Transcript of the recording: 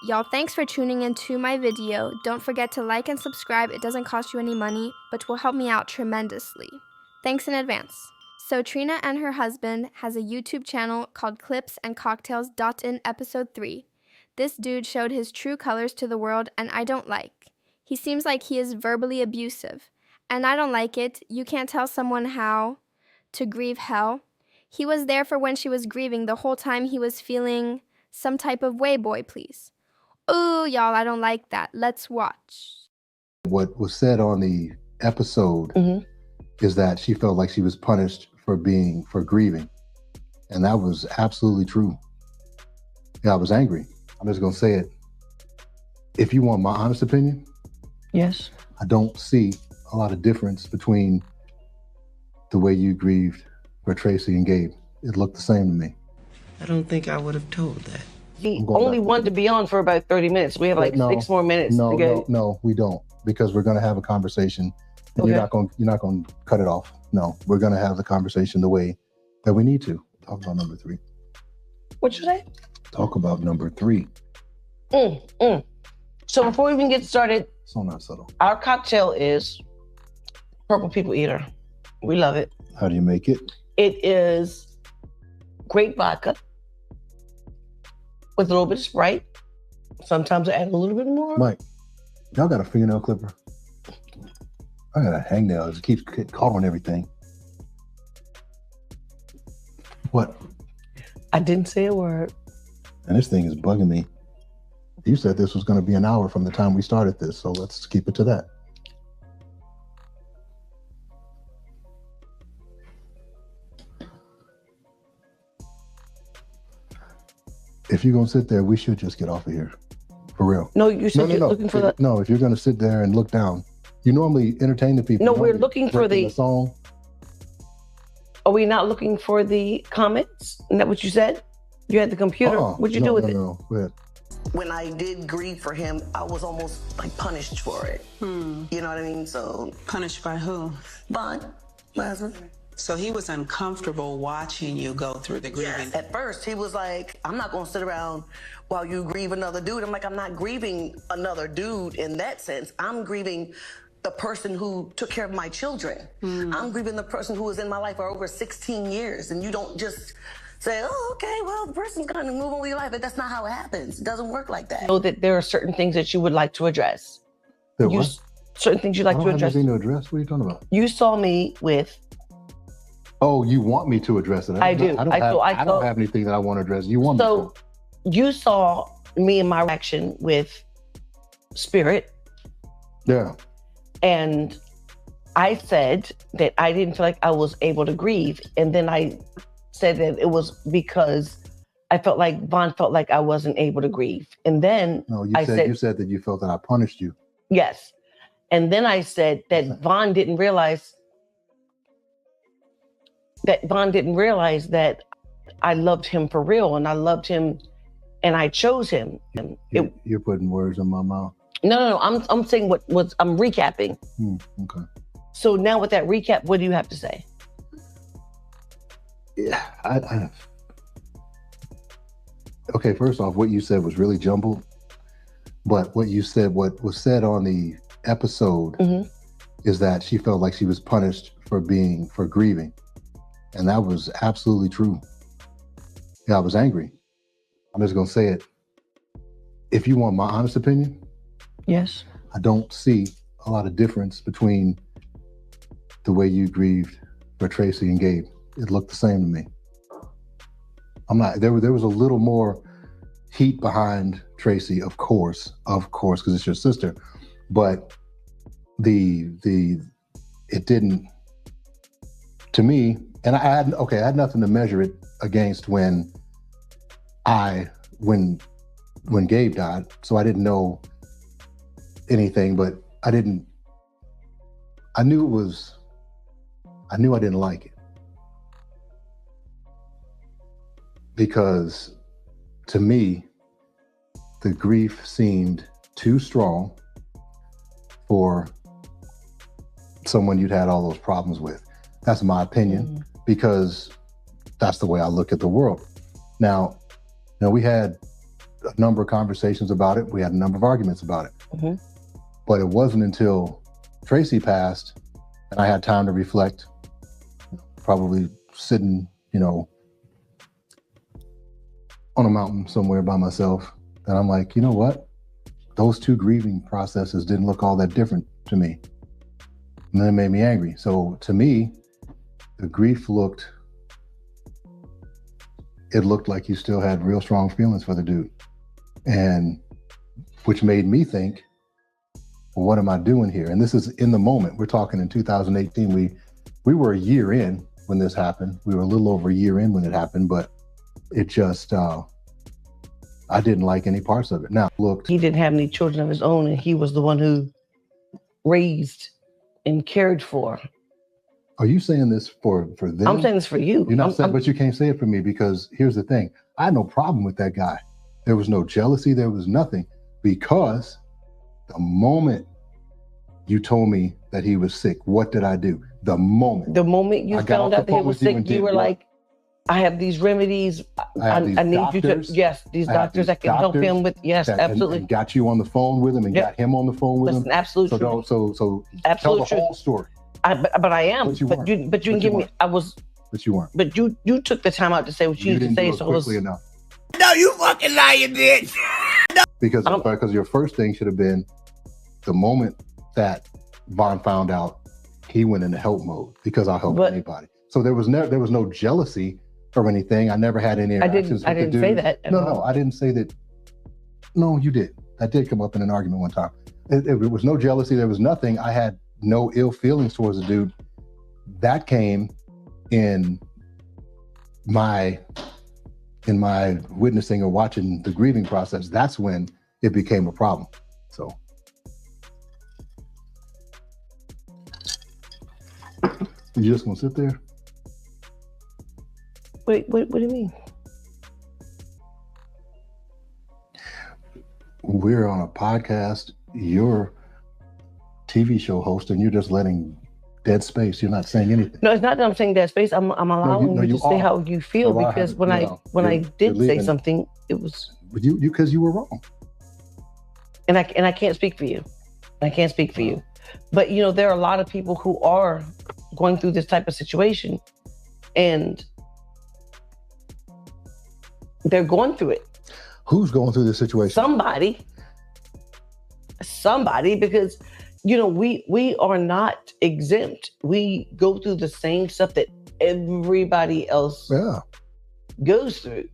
Y'all, thanks for tuning into my video. Don't forget to like and subscribe. It doesn't cost you any money, but will help me out tremendously. Thanks in advance. So Trina and her husband has a YouTube channel called Clips and Cocktails. In episode 3. This dude showed his true colors to the world, and I don't like. He seems like he is verbally abusive, and I don't like it. You can't tell someone how to grieve hell. He was there for when she was grieving the whole time he was feeling some type of way, boy, please. Ooh, y'all, I don't like that. Let's watch. What was said on the episode is that she felt like she was punished for grieving. And that was absolutely true. Yeah, I was angry. I'm just going to say it. If you want my honest opinion, yes, I don't see a lot of difference between the way you grieved for Tracy and Gabe. It looked the same to me. I don't think I would have told that. He only wanted to be on for about 30 minutes. We have like 6 more minutes to go. No, we don't, because we're going to have a conversation, and you're not going to cut it off. No, we're going to have the conversation the way that we need to. Talk about number 3. What'd you say? Talk about number 3. So before we even get started, So not subtle. our cocktail is Purple People Eater. We love it. How do you make it? It is great vodka with a little bit of Sprite. Sometimes I add a little bit more. Mike, y'all got a fingernail clipper? I got a hangnail. It keeps getting caught on everything. What? I didn't say a word. And this thing is bugging me. You said this was going to be an hour from the time we started this, so let's keep it to that. If you're going to sit there, we should just get off of here. For real. No, you said you're looking for the... No, if you're going to sit there and look down, you normally entertain the people. No, we're looking for the song. Are we not looking for the comments? Isn't that what you said? You had the computer. What'd you do with it? No, go ahead. When I did grieve for him, I was almost like punished for it. You know what I mean? So Punished by who? Bond, my husband. So he was uncomfortable watching you go through the grieving. Yes. At first, he was like, I'm not going to sit around while you grieve another dude. I'm like, I'm not grieving another dude in that sense. I'm grieving the person who took care of my children. I'm grieving the person who was in my life for over 16 years. And you don't just say, oh, okay, well, the person's going to move on with your life. But that's not how it happens. It doesn't work like that. I know that there are certain things that you would like to address. Certain things you'd like to address. I don't have anything to address. What are you talking about? You saw me with... Oh, you want me to address it? I do. I don't have anything that I want to address. You want me to? So you saw me in my reaction with Spirit. Yeah. And I said that I didn't feel like I was able to grieve. And then I said that it was because I felt like Vaughn felt like I wasn't able to grieve. And then you said that you felt that I punished you. Yes. And then I said that Vaughn didn't realize that I loved him for real, and I loved him and I chose him. You're putting words in my mouth. No. I'm saying I'm recapping. Okay. So now with that recap, what do you have to say? Yeah, okay, first off, what you said was really jumbled. But what was said on the episode is that she felt like she was punished for grieving. And that was absolutely true. Yeah, I was angry. I'm just going to say it. If you want my honest opinion, yes, I don't see a lot of difference between the way you grieved for Tracy and Gabe. It looked the same to me. There was a little more heat behind Tracy, of course, because it's your sister. But it didn't, to me, and I had nothing to measure it against when Gabe died, so I didn't know anything, but I knew I didn't like it. Because to me, the grief seemed too strong for someone you'd had all those problems with. That's my opinion, because that's the way I look at the world. Now we had a number of conversations about it. We had a number of arguments about it. Mm-hmm. But it wasn't until Tracy passed and I had time to reflect, probably sitting, on a mountain somewhere by myself, that I'm like, you know what? Those two grieving processes didn't look all that different to me. And then it made me angry. So to me, the grief looked like you still had real strong feelings for the dude. And which made me think, well, what am I doing here? And this is in the moment. We're talking in 2018. We were a year in when this happened. We were a little over a year in when it happened, but it just, I didn't like any parts of it. Now, look. He didn't have any children of his own, and he was the one who raised and cared for. Are you saying this for them? I'm saying this for you. You're not saying, but you can't say it for me, because here's the thing. I had no problem with that guy. There was no jealousy. There was nothing, because the moment you told me that he was sick, what did I do? The moment you found out that he was sick, you were like, I have these remedies. I need doctors, you to, yes, these doctors that can help him with, yes, absolutely. And got you on the phone with him and got him on the phone with him. Absolutely. So tell the whole story. But I am. But you didn't give me. But you weren't. But you took the time out to say what you needed to say. So quickly enough. No, you fucking lying, bitch. Because your first thing should have been the moment that Von found out, he went into help mode, because I'll help anybody. So there was no jealousy or anything. I never had any interactions. I didn't say that. No, I didn't say that. No, you did. That did come up in an argument one time. It was no jealousy. There was nothing. I had no ill feelings towards the dude. That came in my witnessing or watching the grieving process. That's when it became a problem. So. You just gonna sit there? Wait, what do you mean? We're on a podcast. You're TV show host, and you're just letting dead space. You're not saying anything. No, it's not that I'm saying dead space. I'm allowing you to say how you feel, because when I did say something, it was you because you were wrong. And I can't speak for you. I can't speak for you. But there are a lot of people who are going through this type of situation, and they're going through it. Who's going through this situation? Somebody, because we are not exempt. We go through the same stuff that everybody else goes through.